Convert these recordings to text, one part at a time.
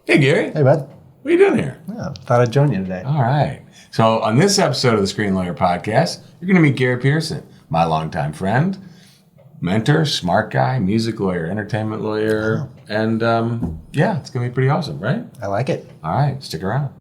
Hey, Gary. Hey, bud. What are you doing here? Yeah, thought I'd join you today. All right. So on this episode of the Screen Lawyer Podcast, you're going to meet Gary Pierson, my longtime friend, mentor, smart guy, music lawyer, entertainment lawyer, and it's going to be pretty awesome, right? I like it. All right. Stick around.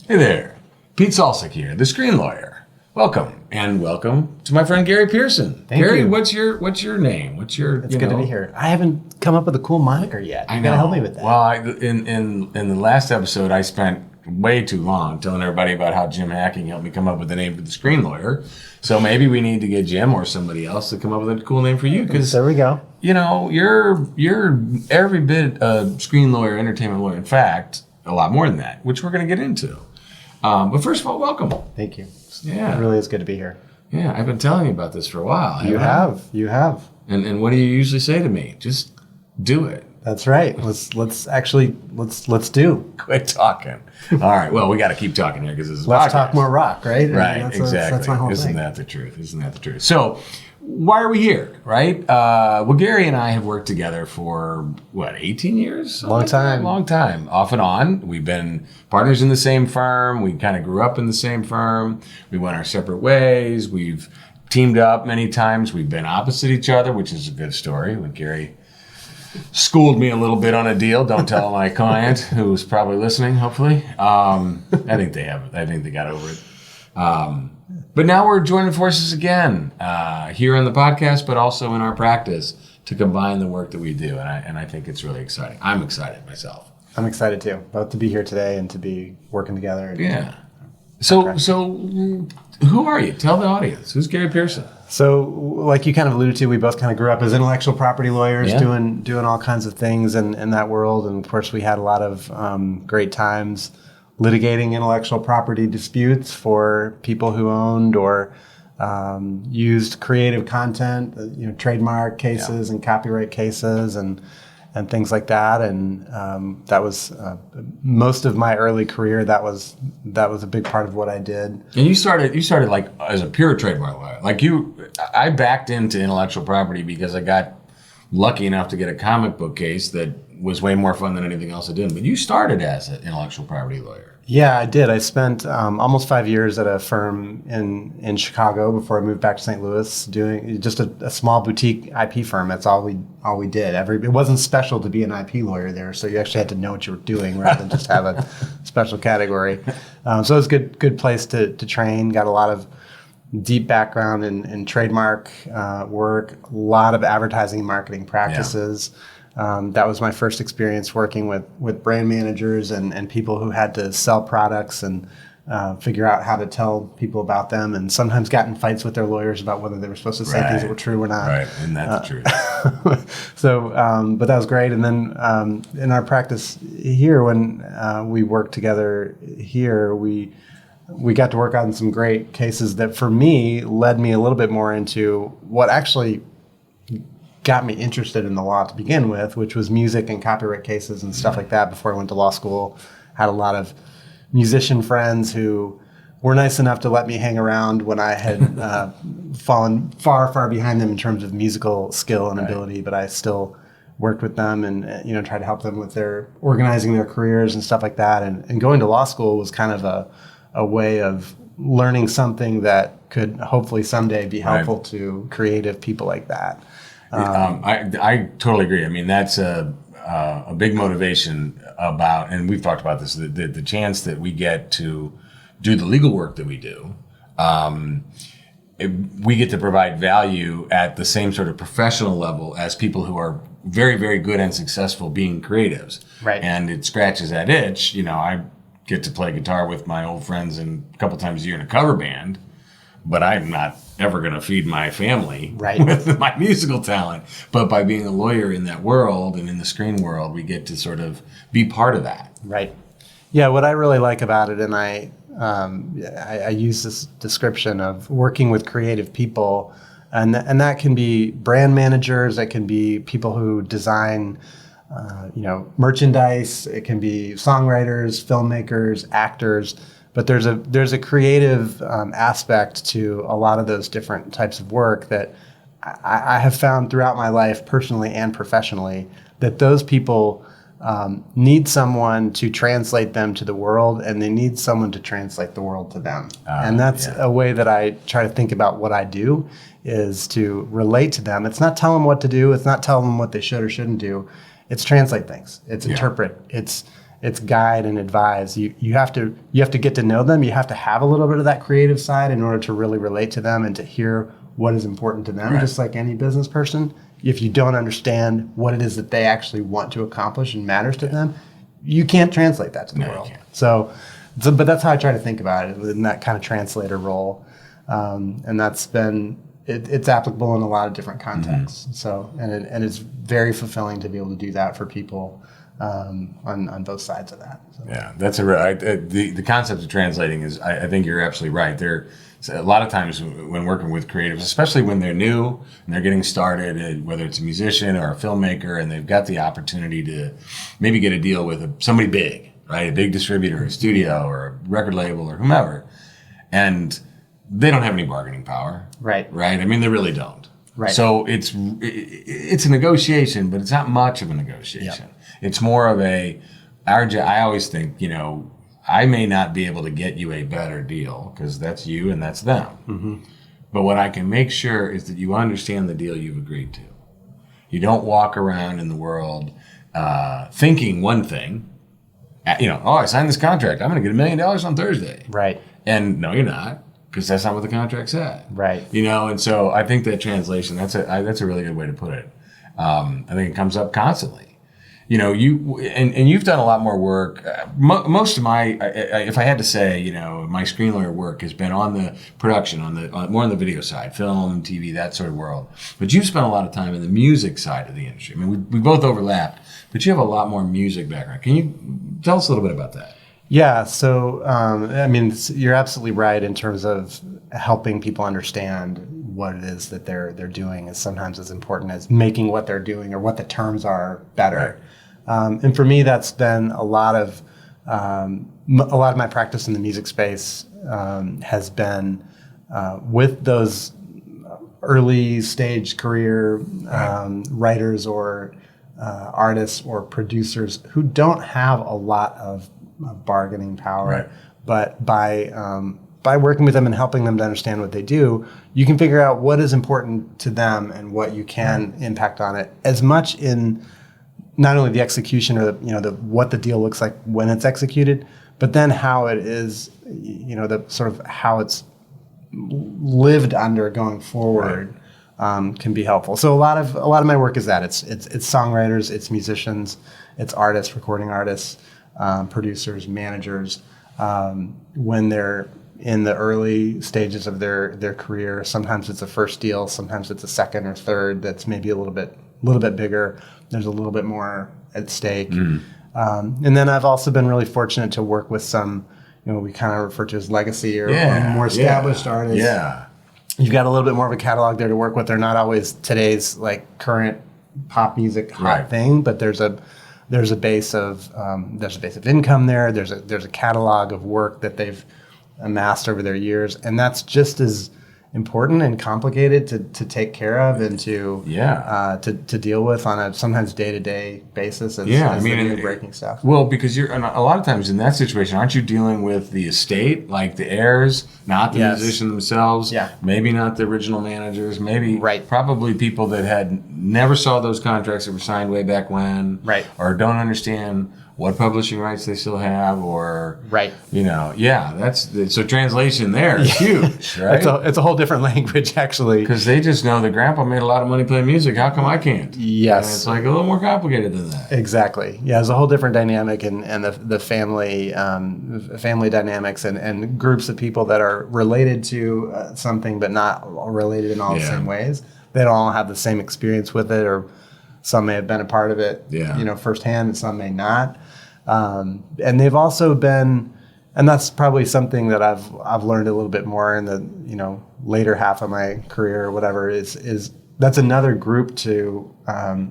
Hey there. Pete Salsick here, the Screen Lawyer. Welcome to my friend Gary Pierson. Thank Gary, you. what's your name? It's good to be here. I haven't come up with a cool moniker yet. I know. You gotta help me with that. Well, in the last episode, I spent way too long telling everybody about how Jim Hacking helped me come up with the name for the Screen Lawyer. So maybe we need to get Jim or somebody else to come up with a cool name for you. Because there we go. You know, you're every bit a screen lawyer, entertainment lawyer. In fact, a lot more than that, which we're going to get into. But first of all, welcome. Thank you. Yeah. It really is good to be here. Yeah, I've been telling you about this for a while. You have. And what do you usually say to me? Just do it. That's right. Let's do. Quit talking. All right. Well, we got to keep talking here because this is Let's podcast. talk more rock, right? Right. Exactly. That's my whole Isn't thing. that the truth? So, why are we here, right? Well, Gary and I have worked together for, 18 years? Long time. Long time. Off and on. We've been partners in the same firm. We kind of grew up in the same firm. We went our separate ways. We've teamed up many times. We've been opposite each other, which is a good story. When Gary schooled me a little bit on a deal. Don't tell my client, who's probably listening, hopefully. I think they have. I think they got over it. But now we're joining forces again here on the podcast, but also in our practice to combine the work that we do. And I think it's really exciting. I'm excited myself. I'm excited too, both to be here today and to be working together. Yeah. So who are you? Tell the audience. Who's Gary Pierson? So, like you kind of alluded to, we both kind of grew up as intellectual property lawyers, Yeah. doing all kinds of things in that world. And of course, we had a lot of great times litigating intellectual property disputes for people who owned or used creative content, trademark cases and copyright cases and things like that. And that was most of my early career. That was a big part of what I did. And you started like as a pure trademark lawyer. Like I backed into intellectual property because I got lucky enough to get a comic book case that was way more fun than anything else I did. But you started as an intellectual property lawyer. Yeah, I did. I spent almost 5 years at a firm in Chicago before I moved back to St. Louis, doing just a small boutique IP firm. That's all we did. It wasn't special to be an IP lawyer there, so you actually had to know what you were doing rather than just have a special category. So it was a good place to train. Got a lot of deep background in trademark work, a lot of advertising and marketing practices. Yeah. That was my first experience working with brand managers and people who had to sell products and figure out how to tell people about them, and sometimes got in fights with their lawyers about whether they were supposed to say things that were true or not. Right, and that's the truth. So, but that was great. And then in our practice here, when we worked together here, we got to work on some great cases that, for me, led me a little bit more into what actually got me interested in the law to begin with, which was music and copyright cases and stuff like that. Before I went to law school, had a lot of musician friends who were nice enough to let me hang around when I had fallen far behind them in terms of musical skill and ability, but I still worked with them and tried to help them with their organizing their careers and stuff like that. And going to law school was kind of a way of learning something that could hopefully someday be helpful to creative people like that. I totally agree. I mean, that's a big motivation about, and we've talked about this, the chance that we get to do the legal work that we do. We get to provide value at the same sort of professional level as people who are very, very good and successful being creatives. Right. And it scratches that itch. I get to play guitar with my old friends and a couple times a year in a cover band, but I'm not ever going to feed my family with my musical talent. But by being a lawyer in that world and in the screen world, we get to sort of be part of that. Right. Yeah, what I really like about it, and I use this description of working with creative people, and that can be brand managers, that can be people who design merchandise, it can be songwriters, filmmakers, actors, but there's a creative aspect to a lot of those different types of work that I have found throughout my life, personally and professionally, that those people need someone to translate them to the world, and they need someone to translate the world to them. And that's a way that I try to think about what I do, is to relate to them. It's not tell them what to do. It's not tell them what they should or shouldn't do. It's translate things. It's interpret. It's guide and advise. You have to get to know them. You have to have a little bit of that creative side in order to really relate to them and to hear what is important to them. Right. Just like any business person, if you don't understand what it is that they actually want to accomplish and matters to them, you can't translate that to the world. So, but that's how I try to think about it, in that kind of translator role. And that's been, it's applicable in a lot of different contexts. Mm-hmm. So, and it's very fulfilling to be able to do that for people on both sides of that. So. Yeah, that's the concept of translating is, I think you're absolutely right. A lot of times when working with creatives, especially when they're new and they're getting started, whether it's a musician or a filmmaker, and they've got the opportunity to maybe get a deal with somebody big, right? A big distributor, a studio, or a record label, or whomever, and they don't have any bargaining power. Right. Right? I mean, they really don't. Right. So it's a negotiation, but it's not much of a negotiation. Yep. It's more of I always think, I may not be able to get you a better deal because that's you and that's them. Mm-hmm. But what I can make sure is that you understand the deal you've agreed to. You don't walk around in the world thinking one thing. I signed this contract. I'm going to get $1 million on Thursday. Right. And no, you're not, because that's not what the contract said. Right. And so I think that translation, that's a really good way to put it. I think it comes up constantly. You've done a lot more work. Most of my, if I had to say, my screen lawyer work has been on the production, more on the video side, film, TV, that sort of world. But you've spent a lot of time in the music side of the industry. I mean, we both overlapped, but you have a lot more music background. Can you tell us a little bit about that? Yeah. So, you're absolutely right in terms of helping people understand what it is that they're doing is sometimes as important as making what they're doing or what the terms are better. Right. And for me, that's been a lot of my practice in the music space has been with those early stage career writers or artists or producers who don't have a lot of bargaining power, right. But by working with them and helping them to understand what they do, you can figure out what is important to them and what you can impact on it, as much in not only the execution or what the deal looks like when it's executed, but then how it is, the sort of how it's lived under going forward. Right. Can be helpful. So a lot of my work is that it's songwriters, it's musicians, it's artists, recording artists, producers, managers, when they're in the early stages of their career. Sometimes it's a first deal, sometimes it's a second or third that's maybe a little bit bigger. There's a little bit more at stake. Mm. And then I've also been really fortunate to work with some, we kind of refer to as legacy or more established artists. Yeah. You've got a little bit more of a catalog there to work with. They're not always today's current pop music hot thing, but there's a base of income there. There's a catalog of work that they've amassed over their years, and that's just as important and complicated to take care of and to deal with on a sometimes day-to-day basis as the breaking stuff. Well, because you're a lot of times in that situation, aren't you dealing with the estate, like the heirs, not the musicians themselves? Yeah. Maybe not the original managers. Maybe probably people that had never saw those contracts that were signed way back when, or don't understand what publishing rights they still have, or so translation there is huge, right? It's a whole different language, actually, because they just know that Grandpa made a lot of money playing music. How come I can't? Yes, and it's a little more complicated than that. Exactly. Yeah, it's a whole different dynamic, and the family dynamics and groups of people that are related to something but not related in all the same ways. They don't all have the same experience with it, or some may have been a part of it, firsthand, and some may not. And they've also been, and that's probably something that I've learned a little bit more in the later half of my career or whatever, is that's another group to have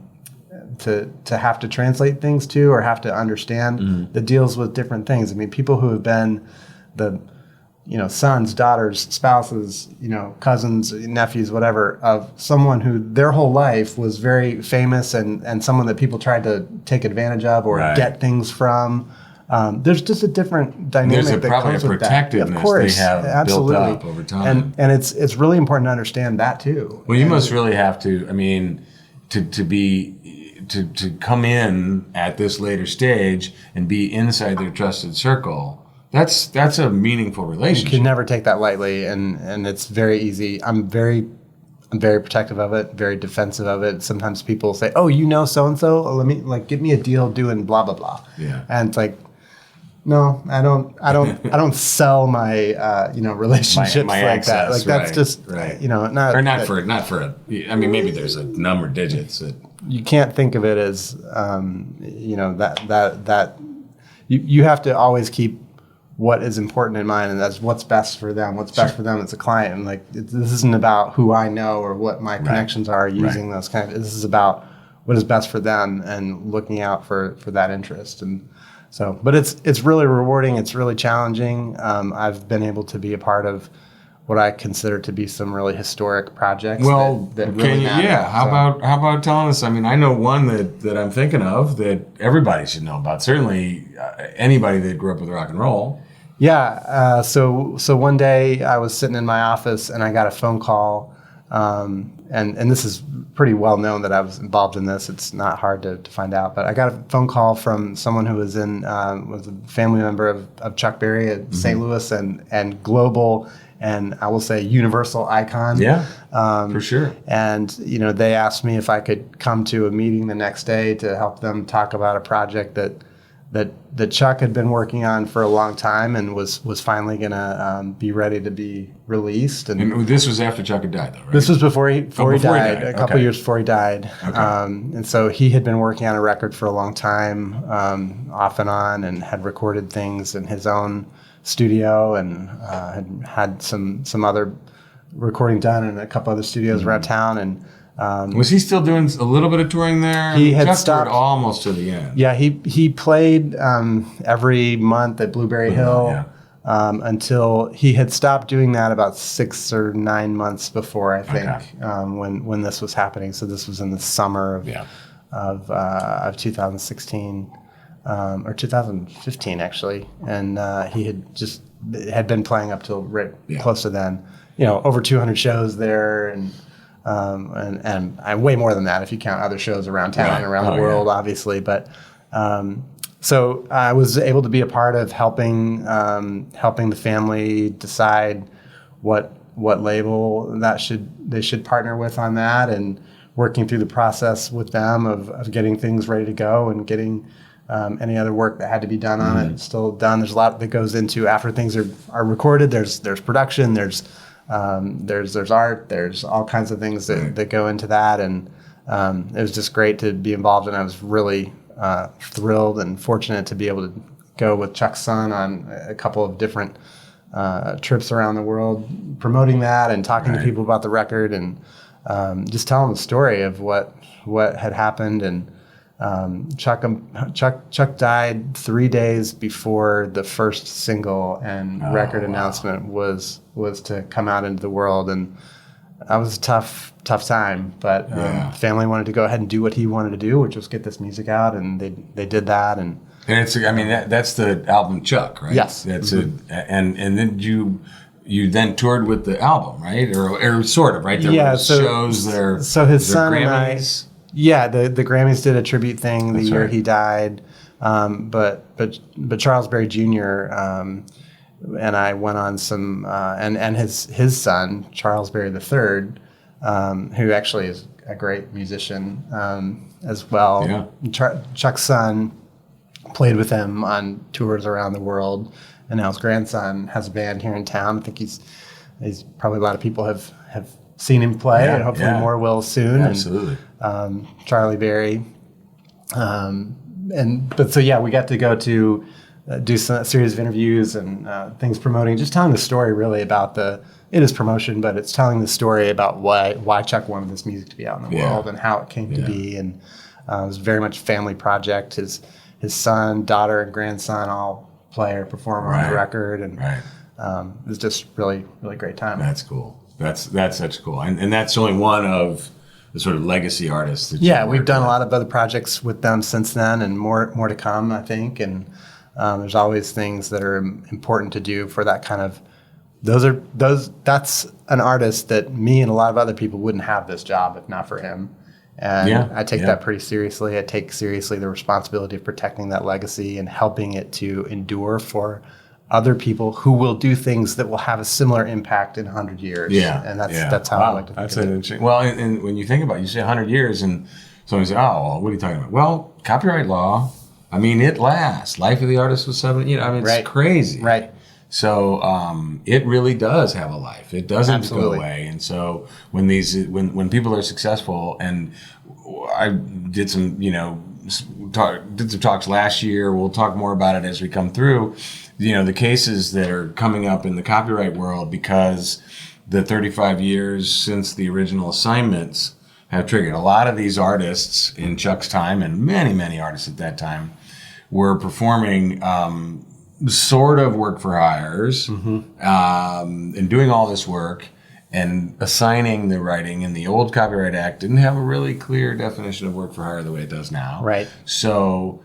to translate things to, or have to understand that deals with different things. I mean, people who have been the sons, daughters, spouses, cousins, nephews, whatever, of someone who their whole life was very famous and someone that people tried to take advantage of or get things from. There's just a different dynamic. There's probably a protectiveness of course, they have absolutely. built up over time. And it's really important to understand that too. Well, you must really have to, I mean, to come in at this later stage and be inside their trusted circle. That's a meaningful relationship. You can never take that lightly, and it's very easy. I'm very protective of it, very defensive of it. Sometimes people say, "Oh, so and so. Let me give me a deal doing blah blah blah." Yeah, and it's like, no, I don't sell my relationships my like access, that. Like that's just not for a. I mean, maybe there's a number of digits that you can't think of it as that you have to always keep what is important in mind, and that's what's best for them. What's best for them as a client, and this isn't about who I know or what my connections are using those kind of. This is about what is best for them and looking out for that interest. And so, but it's really rewarding. It's really challenging. I've been able to be a part of what I consider to be some really historic projects. Well, that really matter. Yeah. How about telling us? I mean, I know one that I'm thinking of that everybody should know about. Certainly, anybody that grew up with rock and roll. Yeah. So one day I was sitting in my office and I got a phone call, and this is pretty well known that I was involved in this. It's not hard to find out, but I got a phone call from someone who was was a family member of Chuck Berry at St. Louis and global, and I will say universal icon. Yeah, for sure. And they asked me if I could come to a meeting the next day to help them talk about a project that Chuck had been working on for a long time and was finally going to be ready to be released. And this was after Chuck had died, though, right? This was before he died, a couple years before he died. Okay. And so he had been working on a record for a long time, off and on, and had recorded things in his own studio and had some other recording done in a couple other studios around town. And was he still doing a little bit of touring there? He had Chuck stopped toured almost to the end. Yeah, he played every month at Blueberry Hill until he had stopped doing that about 6 or 9 months before, I think, when this was happening. So this was in the summer of 2016 or 2015 actually, and he had been playing up till close to then. Over 200 shows there and way more than that if you count other shows around town and around the world, obviously. But so I was able to be a part of helping the family decide what label they should partner with on that, and working through the process with them of getting things ready to go and getting any other work that had to be done on it still done. There's a lot that goes into after things are recorded. There's production. There's art, there's all kinds of things that go into that, and it was just great to be involved, and I was really thrilled and fortunate to be able to go with Chuck's son on a couple of different trips around the world, promoting that and talking to people about the record, and just telling the story of what had happened. And Chuck died 3 days before the first single and record announcement was to come out into the world, and that was a tough time. But the family wanted to go ahead and do what he wanted to do, which was get this music out, and they did that. And it's that's the album Chuck, right? Yes. That's and then you then toured with the album, right? Or sort of, right? There were shows there. So his son Grammys. and I. Yeah, the Grammys did a tribute thing the year he died, but Charles Berry Jr. And I went on some and his son Charles Berry III, who actually is a great musician as well. Yeah. Chuck's son played with him on tours around the world, and now his grandson has a band here in town. I think he's probably a lot of people have seen him play, and hopefully more will soon. Absolutely. And Charlie Berry. We got to go to do a series of interviews and things promoting, just telling the story really about it is promotion, but it's telling the story about why Chuck wanted this music to be out in the world and how it came to be. And it was very much a family project. His son, daughter, and grandson all play or perform on Right. the record, and Right. it was just really, really great time. That's cool. That's such cool. And that's only one of the sort of legacy artists that Yeah, you've we've worked done with. a lot of other projects with them since then, and more to come, I think. And there's always things that are important to do for that kind of. That's an artist that me and a lot of other people wouldn't have this job if not for him. And Yeah, I take yeah. that pretty seriously. I take seriously the responsibility of protecting that legacy and helping it to endure for other people who will do things that will have a similar impact in 100 years. Yeah, And that's yeah. that's how I like to think That's of an it. interesting. Well, and when you think about it, you say 100 years, and someone says, "Oh, well, what are you talking about?" Well, copyright law. I mean, it lasts. Life of the artist was 70. I mean, it's Right. crazy. Right. So it really does have a life. It doesn't Absolutely. go away. And so when people are successful, and I did some did some talks last year. We'll talk more about it as we come through. The cases that are coming up in the copyright world because the 35 years since the original assignments have triggered a lot of these artists in Chuck's time, and many artists at that time were performing sort of work for hires, and doing all this work and assigning the writing. And the old Copyright Act didn't have a really clear definition of work for hire the way it does now. Right. So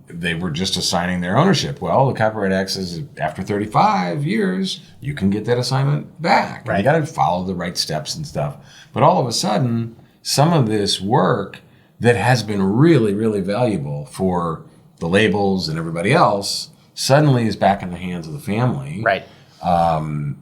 they were just assigning their ownership. Well, the Copyright Act says after 35 years, you can get that assignment back. And Right. you got to follow the right steps and stuff. But all of a sudden, some of this work that has been really, really valuable for the labels and everybody else suddenly is back in the hands of the family. Right.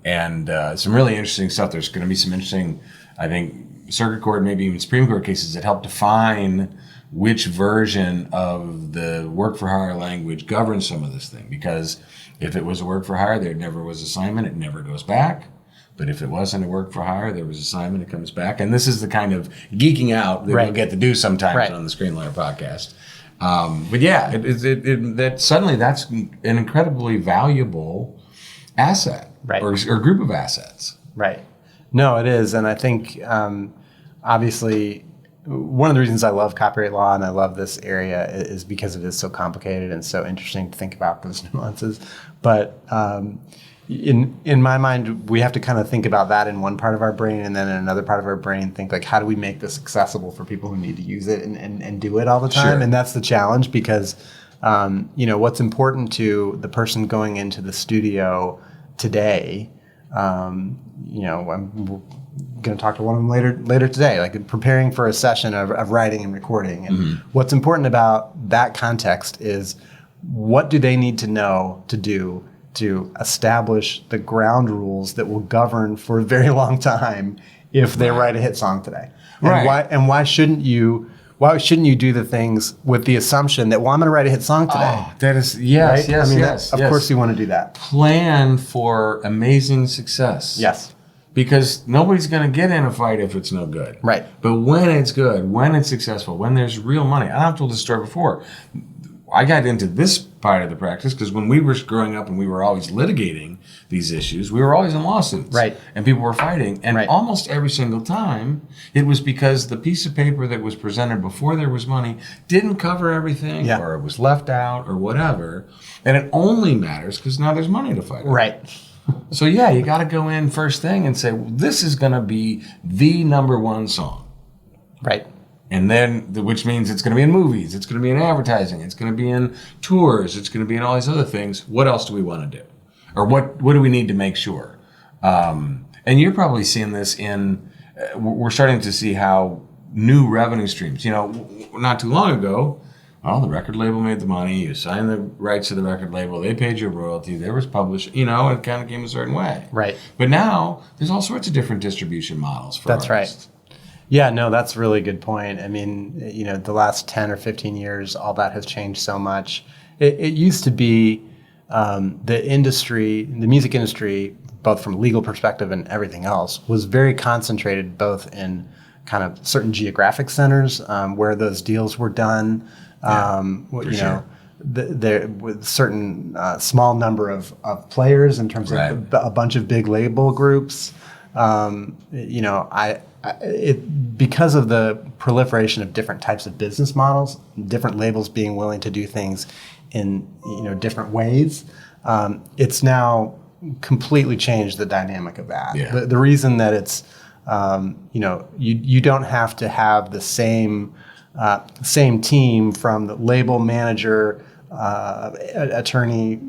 And some really interesting stuff. There's going to be some interesting, I think, circuit court, maybe even Supreme Court cases that help define which version of the work for hire language governs some of this thing. Because if it was a work for hire, there never was assignment, it never goes back. But if it wasn't a work for hire, there was assignment, it comes back. And this is the kind of geeking out that Right. we'll get to do sometimes Right. on the Screenwriter podcast. But yeah, that suddenly that's an incredibly valuable asset, Right. or group of assets. Right. No, it is. And I think, obviously, one of the reasons I love copyright law and I love this area is because it is so complicated and so interesting to think about those nuances. But in my mind, we have to kind of think about that in one part of our brain, and then in another part of our brain, think like, how do we make this accessible for people who need to use it and do it all the time? Sure. And that's the challenge because, what's important to the person going into the studio today, I'm going to talk to one of them later today, like preparing for a session of writing and recording. And what's important about that context is what do they need to know to do to establish the ground rules that will govern for a very long time if they write a hit song today. And Right. why shouldn't you do the things with the assumption that, well, I'm going to write a hit song today? Oh, that is, yes, right? yes. Of course you want to do that. Plan for amazing success. Yes. Because nobody's going to get in a fight if it's no good. Right. But when it's good, when it's successful, when there's real money. I've told this story before. I got into this part of the practice because when we were growing up and we were always litigating these issues, we were always in lawsuits. Right. And people were fighting. And Right. almost every single time, it was because the piece of paper that was presented before there was money didn't cover everything, Yeah. or it was left out, or whatever. And it only matters because now there's money to fight over. Right. So yeah, you got to go in first thing and say, well, this is going to be the number one song. Right. And then, which means it's going to be in movies, it's going to be in advertising, it's going to be in tours, it's going to be in all these other things. What else do we want to do? Or what do we need to make sure? And you're probably seeing this we're starting to see how new revenue streams, not too long ago, well, the record label made the money, you signed the rights to the record label, they paid you a royalty, there was published, it kind of came a certain way. Right. But now, there's all sorts of different distribution models for That's artists. right. Yeah, no, that's a really good point. I mean, the last 10 or 15 years, all that has changed so much. It used to be the music industry, both from a legal perspective and everything else, was very concentrated both in kind of certain geographic centers where those deals were done. sure. There with certain small number of players in terms Right. of a bunch of big label groups. Because of the proliferation of different types of business models, different labels being willing to do things in different ways. It's now completely changed the dynamic of that. Yeah. The reason that it's you don't have to have the same team from the label manager, attorney,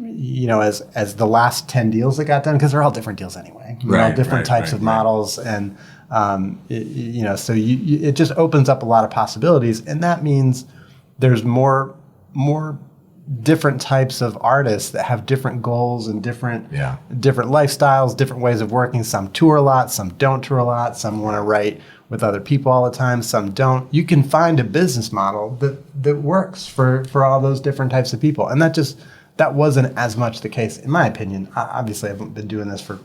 as the last 10 deals that got done, because they're all different deals anyway. Different types of models, and so it just opens up a lot of possibilities, and that means there's more different types of artists that have different goals and different lifestyles, different ways of working. Some tour a lot, some don't tour a lot, some want to write with other people all the time, some don't. You can find a business model that works for all those different types of people. And that wasn't as much the case, in my opinion. Obviously, I haven't been doing this for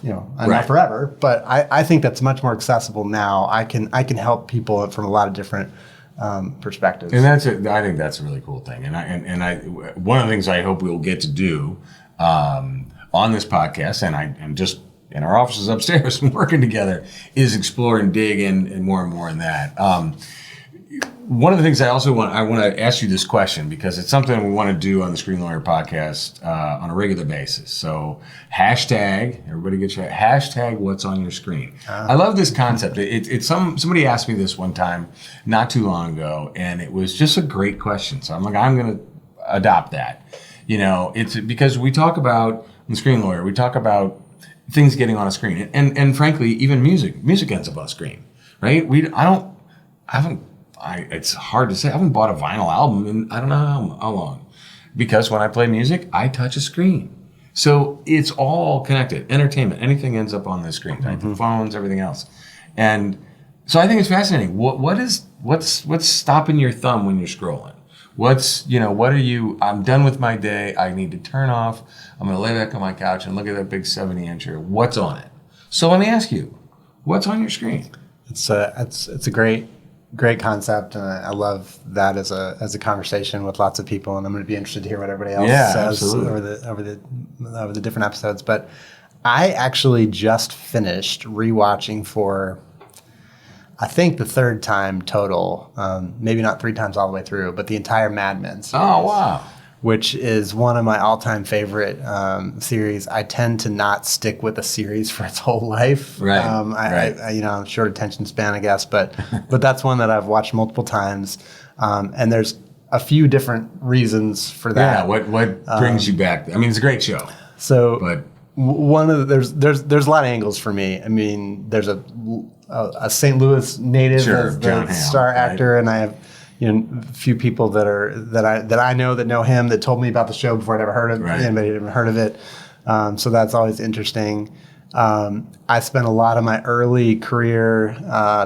not forever, but I think that's much more accessible now. I can help people from a lot of different perspectives. And I think that's a really cool thing. And I one of the things I hope we'll get to do on this podcast, and I'm just in our offices upstairs and working together, is explore and dig in more and more in that. One of the things I want to ask you this question, because it's something we want to do on the Screen Lawyer podcast on a regular basis. So everybody get your hashtag what's on your screen. I love this concept. Somebody asked me this one time not too long ago, and it was just a great question. So I'm going to adopt that. It's because we talk about, in Screen Lawyer, we talk about things getting on a screen, and frankly, even music ends up on a screen, right? It's hard to say. I haven't bought a vinyl album in I don't know how long, because when I play music, I touch a screen. So it's all connected. Entertainment, anything ends up on the screen, right? The phones, everything else. And so I think it's fascinating. What's stopping your thumb when you're scrolling? What are you? I'm done with my day. I need to turn off. I'm going to lay back on my couch and look at that big 70-incher. What's on it? So let me ask you, what's on your screen? It's a great concept, and I love that as a conversation with lots of people, and I'm going to be interested to hear what everybody else says over the different episodes. But I actually just finished rewatching for, I think, the third time total, maybe not 3 times all the way through, but the entire Mad Men series. Oh, wow. Which is one of my all-time favorite series. I tend to not stick with a series for its whole life. Right. I'm short attention span, I guess, but that's one that I've watched multiple times, and there's a few different reasons for that. Yeah. What brings you back? I mean, it's a great show. So, but there's a lot of angles for me. I mean, there's a St. Louis native as the star actor, and I have a few people that I know that know him, that told me about the show before I'd ever heard of it. Anybody had ever heard of it. So that's always interesting. I spent a lot of my early career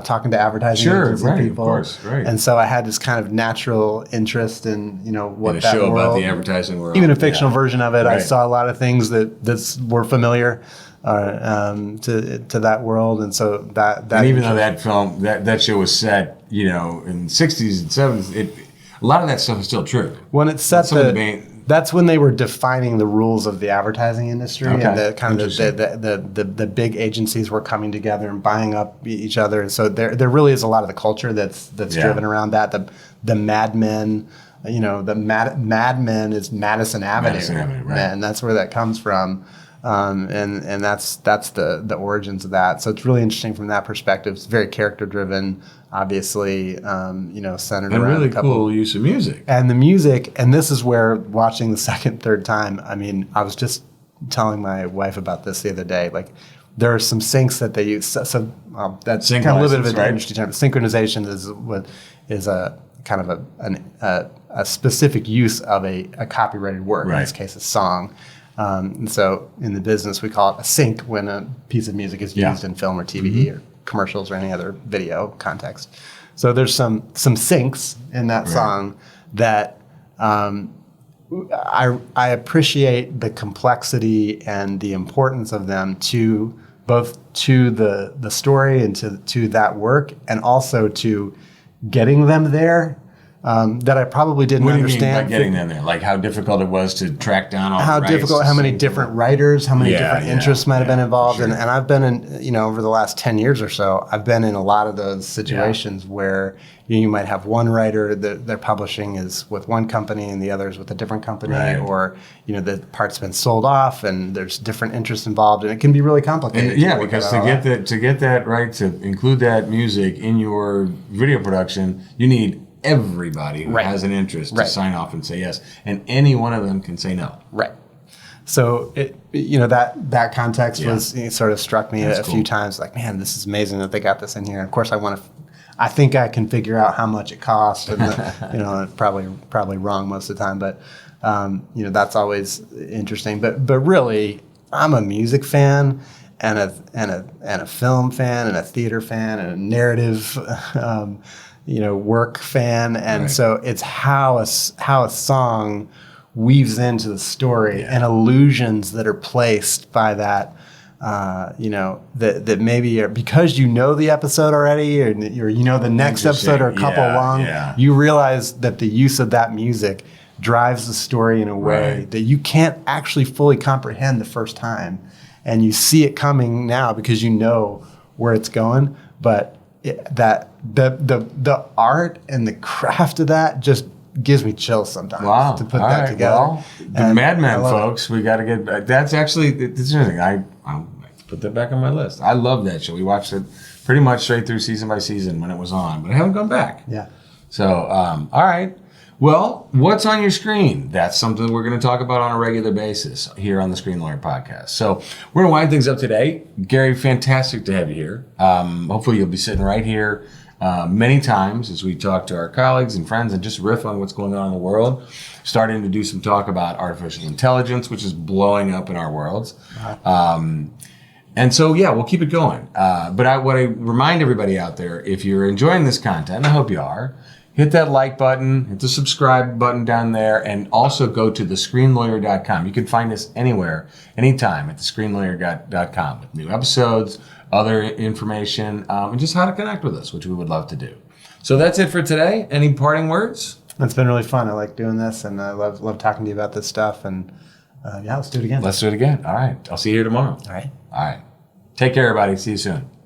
talking to advertising agents and people. Of course, right. And so I had this kind of natural interest in what in a that show world, about the advertising world. even a fictional version of it. Right. I saw a lot of things that were familiar to that world, and so that and even though that film that show was set in the 60s and 70s, a lot of that stuff is still true. When it's set, that's when they were defining the rules of the advertising industry, and the kind of the big agencies were coming together and buying up each other, and so there really is a lot of the culture that's driven around that. The Mad Men, the Mad Men is Madison Avenue, right. And that's where that comes from. And that's the origins of that. So it's really interesting from that perspective. It's very character driven, obviously, centered around really a couple. Cool use of music. And the music, and this is where watching the second, third time, I mean, I was just telling my wife about this the other day. Like, there are some syncs that they use. So that's kind of a little bit of an interesting term. Synchronization is a kind of a specific use of a copyrighted work, in this case, a song. And so in the business, we call it a sync when a piece of music is used in film or TV or commercials or any other video context. So there's some syncs in that song that I appreciate the complexity and the importance of them to both to the story and to that work, and also to getting them there. that I probably didn't What do you understand. mean by getting in there? Like how difficult it was to track down all How the rights difficult, to how many sing different to writers, how many Yeah, different yeah, interests might have been yeah, involved. for sure. And I've been in, over the last 10 years or so, I've been in a lot of those situations where you might have one writer that their publishing is with one company and the other is with a different company, Right. or, the part's been sold off and there's different interests involved, and it can be really complicated. And, yeah, work because out all that. to get that right, to include that music in your video production, you need everybody who Right. has an interest to Right. sign off and say yes, and any one of them can say no. Right. So that context Yeah. was sort of struck me That's a few cool. times. Like, man, this is amazing that they got this in here. And of course, I think I can figure out how much it costs, and probably wrong most of the time. But that's always interesting. But really, I'm a music fan and a film fan and a theater fan and a narrative. Work fan, and Right. so it's how a song weaves into the story Yeah. and illusions that are placed by that, that maybe are, because the episode already, or the next episode or a couple Yeah, along, yeah. you realize that the use of that music drives the story in a way Right. that you can't actually fully comprehend the first time, and you see it coming now because you know where it's going, but the art and the craft of that just gives me chills sometimes Wow. to put All that right. together. Well, the And Mad I Men, love it. folks, we got to get. That's actually this is interesting. I'll put that back on my list. I love that show. We watched it pretty much straight through season by season when it was on, but I haven't gone back. Yeah. So, all right. Well, what's on your screen? That's something we're going to talk about on a regular basis here on the Screen Lawyer Podcast. So we're going to wind things up today. Gary, fantastic to have you here. Hopefully you'll be sitting right here many times as we talk to our colleagues and friends and just riff on what's going on in the world. Starting to do some talk about artificial intelligence, which is blowing up in our worlds. And so, yeah, we'll keep it going. But what I remind everybody out there, if you're enjoying this content, I hope you are, hit that like button, hit the subscribe button down there, and also go to thescreenlawyer.com. You can find us anywhere, anytime at thescreenlawyer.com with new episodes, other information, and just how to connect with us, which we would love to do. So that's it for today. Any parting words? It's been really fun. I like doing this, and I love talking to you about this stuff. And let's do it again. Let's do it again. All right. I'll see you here tomorrow. All right. All right. Take care, everybody. See you soon.